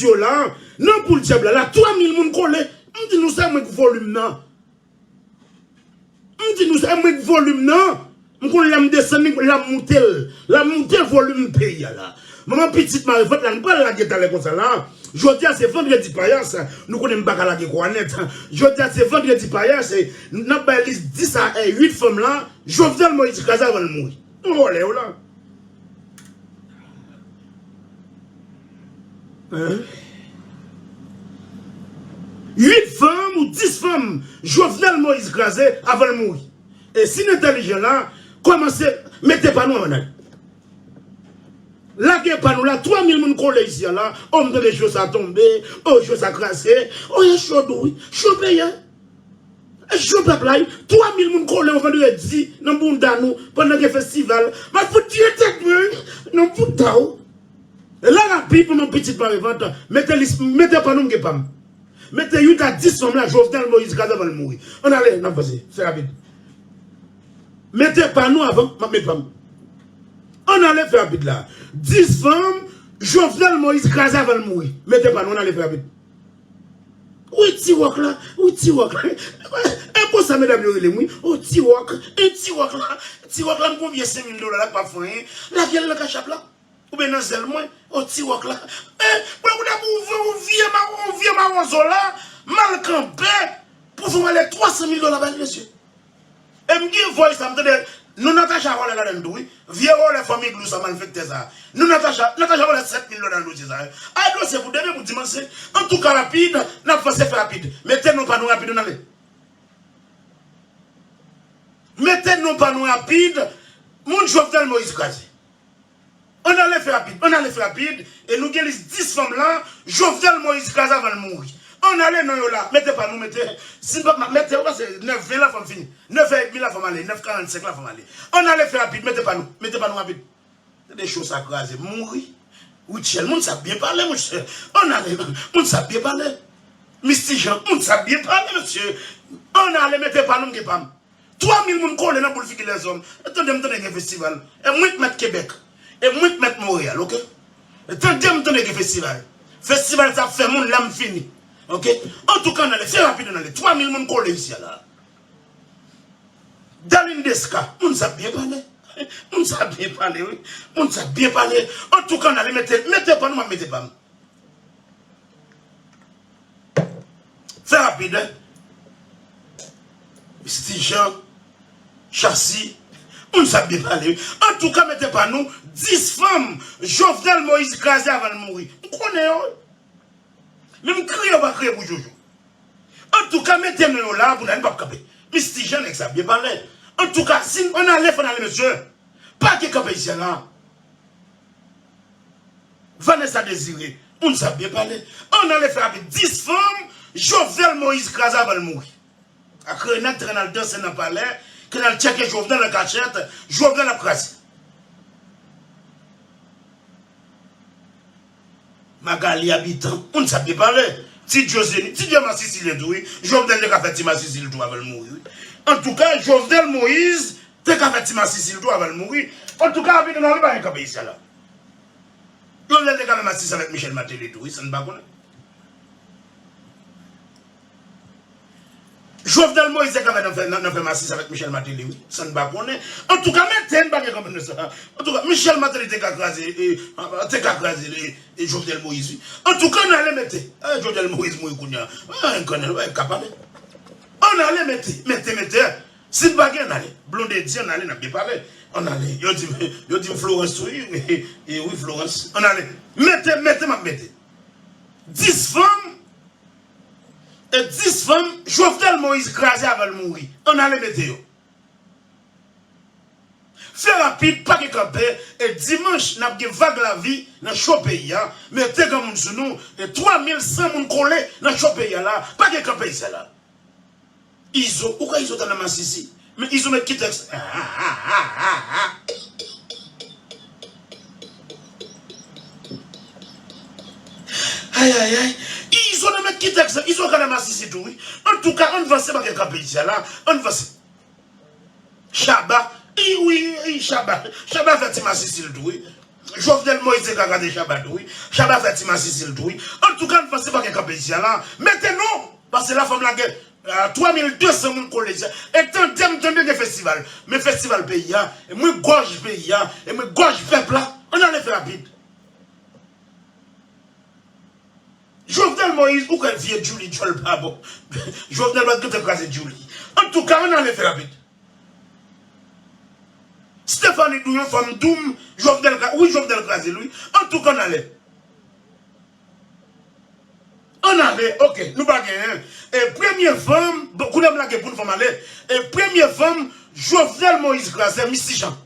Dieu là, non pour le diable là, 3000 moun collé. On dit nous ça avec volume non. On dit nous ça avec volume non. On connaît la descendre la monter volume pays là. Maman petite Marie vote là, nous pas la guetter comme ça là. Je dis c'est vendredi payas, nous connaissons pas la guetter net. Je dis c'est vendredi payas, nous n'a pas liste 10 à 8 femmes là, Jovenel Moïse Kaza avant de mourir. On va aller là. Hein? 8 femmes ou 10 femmes, Jovenel Moïse Kaza avant de mourir. Et si l'intelligent là, commencez, mettez pas nous en aide. La guerre pas nous là, 3000 personnes collés ici là, on me donne des choses à tomber, oh choses à crasser, oh il y a chaud oui, chaud payant. Chaud peuple là, 3000 personnes collés, on va lui dire, dans le monde nous, pendant le festival, mais faut tirer tête, non pour tao. Et là la pipe, mon petit parevente, mettez pas nous qui pas. Mettez 8 à 10 sommes là, Jovenel Moïse Kaza va le mourir. On allait, non vas-y, c'est rapide. Mettez pas nous avant, mettez pas. On allait faire rapide là. 10 femmes, Jovenel Moïse Kaza va le mourir. Mettez pas nous, on allait faire rapide. Oui, Tiwok là, oui, Tiwok là. Et pour ça, mesdames, oui, oh, Tiwok, et Tiwok là, combien 5 000 $, là, pas fin, la gueule, le cachap là. Ou bien dans zèle moins, oh, Tiwok là. On vient ma oiseau là, mal campé, pour vous aller 300 000 $, monsieur. Et me dit, voyez ça, me dit, nous Natacha Rolle là dans oui, vieux les familles glou ça mal fait ça. Nous Natacha Rolle 7 000 $ dans l'eau ça. Ah non, c'est pour donner pour dimanche. En tout cas rapide, n'a pas fait rapide. Mettez-nous pas nous rapide dans les. Mettez-nous pas nous rapide. Mon Jovenel Moïse Kaza. On allait faire rapide et nous avons 10 femmes là, Jovenel Moïse Kaza va mourir. On allait non là, mettez pas nous, mettez. Si pas mettez, c'est 9 20 la femme fini. 9 et demi la femme aller, 9 45 la femme aller. On allait faire rapide, mettez pas nous rapide. C'est des choses à craser, mourir. Oui, Tchel, moun ça bien parler, monsieur. On allait, moun ça bien parler. Mister Jean, moun ça bien parler, monsieur. On allait, mettez pas nous qui pam. 3000 moun collés dans pour filer les hommes. Attendez, me donner un festival. Et moi mettre Québec. Et moi mettre Montréal, OK? Attendez, me donner un festival. Festival ça fait moun l'âme fini. Ok? En tout cas, on allait faire rapide, on allait 3000 personnes collées ici là. Dans l'Indeska, on s'est bien parlé. On s'est bien parlé, oui. On s'est bien parlé. En tout cas, on allait mettez pas nous, mettez pas nous. Faire rapide, hein? Mister Jean, Chassis, on s'est bien parlé. En tout cas, mettez pas nous, 10 femmes, Jovenel Moïse Kaza avant de mourir. On connaît, oui. Même crier, on va crier pour Jojo. En tout cas, mettez-nous là, vous n'allez pas caper. Mister Jean, ça bien parlé. En tout cas, si on allait, monsieur. Pas que caper ici là. Vanessa Désiré, on s'est bien parlé. On allait faire avec 10 femmes, Jovenel Moïse Kaza va le mourir. Après, on a traîné dans le danse dans le palais, qu'on a checké Jovenel la cachette, Jovenel la presse. Magali habitant, on ne savait pas parler. Si Dieu m'a Sicile doué, Jovenel n'a fait ma Sicile doué avant de mourir. En tout cas, Jovenel Moïse, t'es qu'à fait ma Sicile doué avant de mourir. En tout cas, on n'a pas un pays là. Jovenel n'a pas fait avec Michel Matéli doué, ça ne va pas. Jovenel Moïse n'a pas fait ma Sicile avec Michel Matéli, ça ne va pas. En tout cas, maintenant, pas comme ça. En tout cas, Michel Matéli t'es qu'à craser et Jovenel Moïse. En tout cas, on allait mettre. Jovenel Moïse, moi, on connaît, capable. On allait mettre. Si pas on allait. Blondé dit, on allait, on a bien parlé. On allait. Yo dit Florence, oui, oui, Florence. On allait. Mettez. 10 femmes. Et 10 femmes, Jovenel Moïse crasé avant de mourir. On allait mettre. Faire rapide, pas que camper, et dimanche, nous avons vague la vie dans le pays. Mettez comme sur nous, et 3100 personnes collées dans le pays là, pas que camper ici là. Ils ont, pourquoi ils ont dans la masse ici? Mais ils ont mis qui texte? Aïe. Ils ont mis qui texte? Ils ont dans la masse ici tout, oui. En tout cas, on va se battre camper ici là, on va se. Chabat. Oui, Chabat fait ma Sicile, oui. Jovenel Moïse a gardé Chabat, oui. Chabat fait Tima Sicile, oui. En tout cas, ne pensez pas qu'il y a un pays là. Maintenant, parce que la femme la guerre, 3200 personnes collèges. Et tant de festivals. Mais festival pays, et moi gorge pays, et moi gorge peuple là, on a fait rapide. Jovenel Moïse, ou qu'elle vient Julie, tu pas bon. Jovenel va te craser Julie. En tout cas, on a fait rapide. Stéphanie Douillon, femme Doum, Jovenel Krasé, lui. En tout cas, on allait. On allait, ok, nous baguons. Et première femme, beaucoup de blagues pour nous faire aller. Et première femme, Jovenel Moïse Krasé, Misty Jean.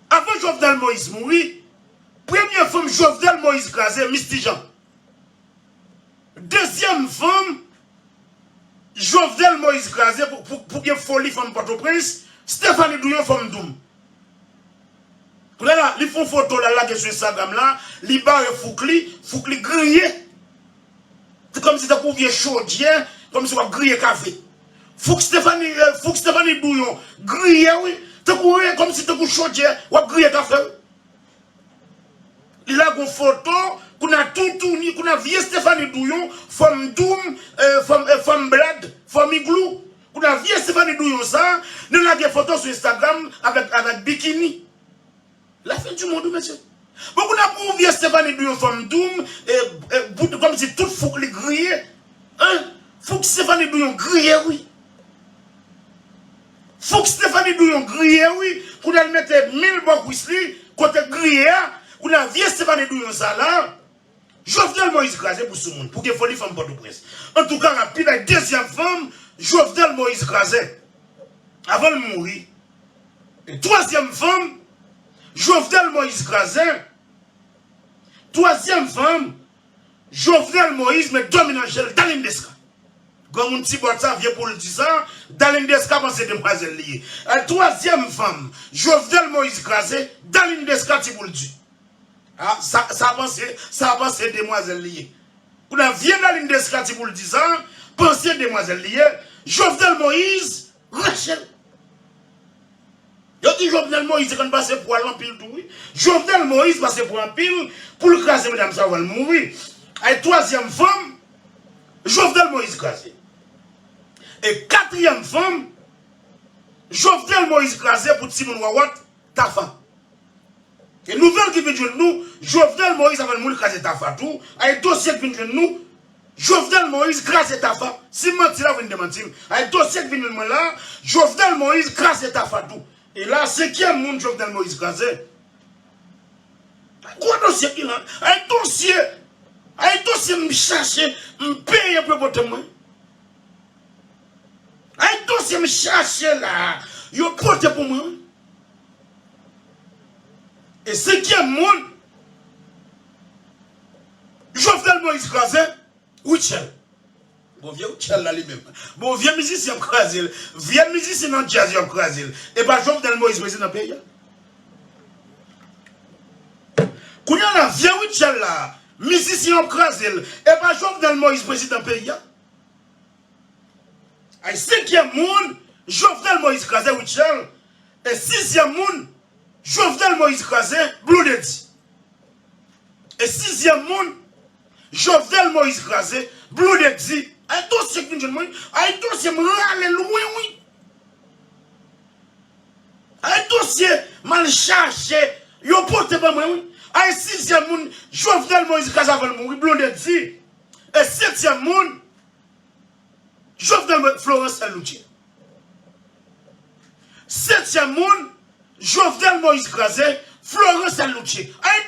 Avant Jovenel Moïse mourir, première femme, Jovenel Moïse Krasé, Misty Jean. Deuxième femme, Jovenel Moïse Krasé, pour bien folie femme Port-au-Prince, Stéphanie Douillon, femme Doum. Là, ils font photo là, sur Instagram là, ils barrent Foukli grillé. C'est comme si tu avais chaudière, comme si tu avais grillé café. Fouk Stéphanie Douillon, grillé, oui. Tu as comme si tu avais chaudière, ou grillé café. Il a une photo, qu'on a tout tourné, qu'on a vieux Stéphanie Douillon, femme Doum, femme Blad, femme Igloo. Qu'on a vieux Stéphanie Douillon ça, nous avons des photos sur Instagram avec bikini. La fin du monde, monsieur. Beaucoup n'a pas vu Stéphanie Douillon, femme Doum, comme si tout Fouk les grillé. Hein? Fouk Stéphanie Douillon grillé, oui. Fouk Stéphanie Douillon grillé, oui. Qu'on a mettre 1000 bocs whisky, côté grillé, qu'on a vu Stéphanie Douillon ça là. Jovenel Moïse Krasé pour ce monde, pour qu'il faut les femmes Port-au-Prince. En tout cas, rapide, la deuxième femme, Jovenel Moïse Krasé, avant de mourir. Et troisième femme, Jovenel Moïse Krasé. Troisième femme, Jovenel Moïse, mais dominante, Dalindeska. Comme un petit boîte ça vient pour le dire ça, Dalindeska pense que demoiselle liée. Troisième femme, Jovenel Moïse Krasé, Dalindeska pour le dire. Ah, ça pense demoiselle liée. Vous avez bien Dalindeska pour le dire ça, pensez demoiselle liée. Jovenel Moïse, Rachel. Yo dit Jovenel Moïse quand passe pour l'empile tout oui. Jovenel Moïse passe pour un pile pour le craser madame ça va mourir. Et troisième femme Jovenel Moïse crasé. Et quatrième femme Jovenel Moïse crasé pour Simon Wawat Tafa. Et nouvelle qui vient de nous Jovenel Moïse avant mourir crasé Tafa tout. Et dossier qui vient de nous Jovenel Moïse crasé Tafa. Si mentir là vient de mentir. Et dossier qui vient de nous là Jovenel Moïse crasé Tafa tout. Et là, c'est qui est le monde Jovenel Moïse Krasé? Quoi dossier qui là? Un dossier me cherche, me paye un peu pour moi. Un dossier me cherche là, il porte pour moi. Et c'est qui est le monde Jovenel Moïse Krasé? Wichel. Bon, vieux Wichel là lui-même. Bon, vieux musicien Krasé. Vieux musicien dans le jazz Krasé. Et pas Jovenel Moïse président dans le pays. Quand il y a la vieux Wichel là, musicien Krasé. Et pas Jovenel Moïse président dans le pays. Et cinquième monde, Jovenel Moïse Krasé Wichel. Et sixième monde, Jovenel Moïse Krasé Blooded. Et sixième monde, Jovenel Moïse Krasé Blooded. Un dossier qui vient de moi, un dossier me râle loin, oui. Un dossier mal cherché, yo porte pas moi, oui. Un sixième monde, Jovenel Moïse Krasé va mourir, Blondet dit. Et septième monde, Jovenel Florence Elouchi. Septième monde, Jovenel Moïse Krasé, Florence Elouchi. Un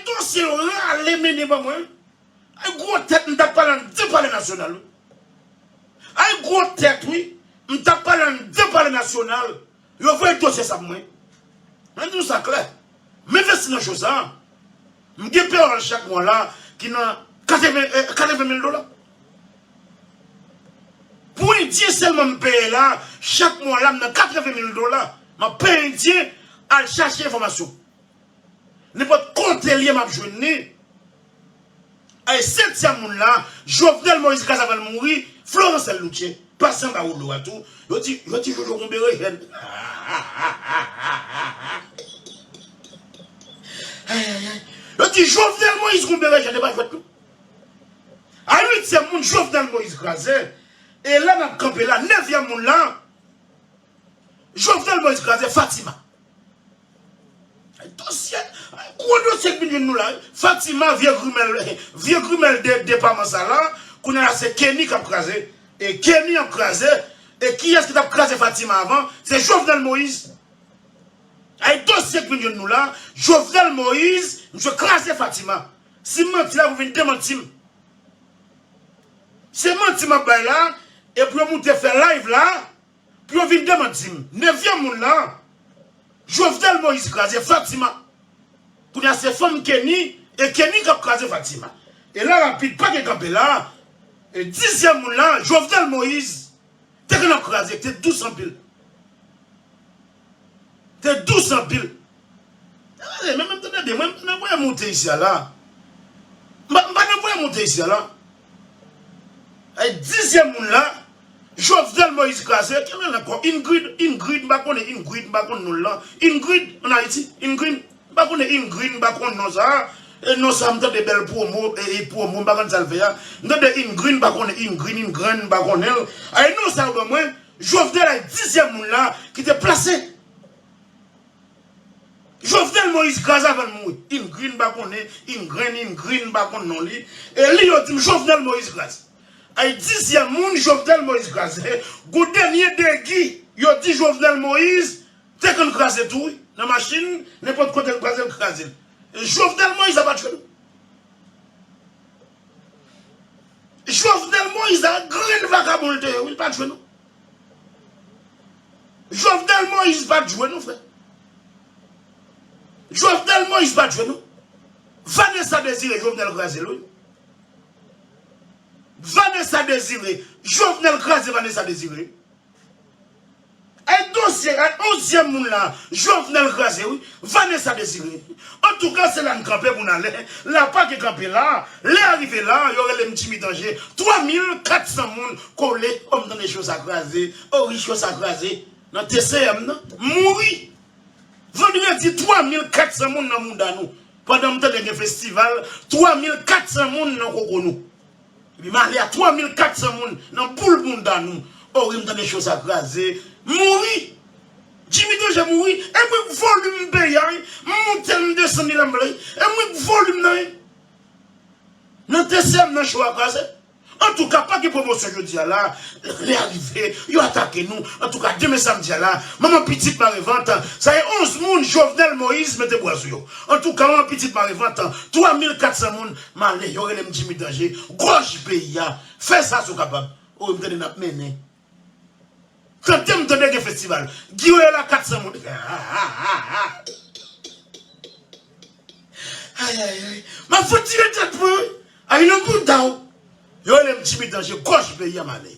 dossier râle mené pas moi. Un gros tête, nous t'avons parlé de parler national. Un gros tête, oui, nous t'avons parlé de parler national. Il faut un dossier ça pour moi. Mais nous, ça clair. Mais faites une chose, hein. Je vais payer chaque mois là, qui n'a 80 000 $. Pour un Dieu seulement me payer là, chaque mois là, je 80 000 $. Je paye un Dieu à chercher l'information. Ne pas compter lié ma journée. Et septième monde là, Jovenel Moïse Krasé va mourir, Florence Elouchi, passant par où tout. Je dis, je vais combien. Je dis, Jovenel Moïse, qu'on verrait, je n'ai pas fait tout. À 8e monde, Jovenel Moïse crasé. Et là, on a campé là, 9e monde là. Jovenel Moïse crasé, Fatima. Dossier, gros dossier que nous là. Fatima, vieux grumel de département ça là. Qu'on a c'est Kenny qui a crasé. Et Kenny a crasé. Et qui est-ce qui a crasé Fatima avant? C'est Jovenel Moïse. Avec dossier que nous là. Jovenel Moïse, je crasé Fatima. Si menti là, vous venez démentir. C'est menti ma baille là. Et puis vous faire live là. Puis vous venez démentir. 9e monde là. Jovenel Moïse crasé Fatima. Pour y a ces femmes Kenny. Et Kenny qui a crasé Fatima. Et là, rapide, pas de campé là. Et 10e monde là, Jovenel Moïse. T'es qu'on a crasé, t'es 1200 piles. T'es 1200 piles. Même attendez, moi, je vais monter ici là. Je vais monter ici là. Et 10e monde là, Jovenel Moïse crasé, qui est encore Ingrid, Ingrid, en Haïti, Ingrid, non ça. Et non, ça me donne des belles promos et promos, pas ça le fait. Nous avons Ingrid, pas elle. Et non, ça au moins, Jovenel a 10e monde là, qui était placé. Jovenel Moïse crasé avant mourir. Ingrid, non li. Et lui, il dit Jovenel Moïse crasé. Et 10e monde, Jovenel Moïse crasé. Go dernier dégui, il dit Jovenel Moïse, t'es qu'on crasé tout, dans la machine, n'importe quoi de crasé. Jovenel Moïse a pas tué nous. Jovenel Moïse a un grand vagabond, il pas tué nous. Jovenel Moïse pas tué nous, frère. Jovenel Moïse pas tué nous. Vanessa Désiré, Jovenel crasé lui. Vanessa Désiré, Jovenel crasé Vanessa Désiré. Un dossier, un 11e monde là, Jovenel crasé, oui, Vanessa Désiré. En tout cas, c'est là qu'on campé pour aller. Là, pas qui campé là, les arrivés là, il y aurait les petits danger. 3400 personnes collés, comme dans les choses à craser, oh, les choses à craser. Dans TCM, non? Mourir. Vendredi, 3400 personnes dans le monde à nous. Pendant le festival, 3400 personnes dans le monde. Et puis, il y a 3400 personnes dans le monde à nous. Oh, il y a des choses à craser. Mourir. Jimmy Doge a mouru. Et puis, volume payant. Monter 200 000 amblés. Et puis, volume. Dans TCM, dans le choix à craser. En tout cas, pas de promotion jeudi là. Les arrivés, ils ont attaqué nous. En tout cas, demain samedi là. Maman petite marée-vente. Ça y est 11 moun, Jovenel Moïse, mettez boisou. En tout cas, maman petite marée-vente. 3400 moun. Malé, il y aurait les Jimmy danger. Gros pays. Fais ça, c'est capable. Oh, il me donne une mené. Quand tu me donnes des festivals, Guillaume là 400 moun. Aïe, aïe, aïe. Ma faut tirer tête pour eux. Aïe, le bout d'eau. Yo les petits danger coche pays à mané.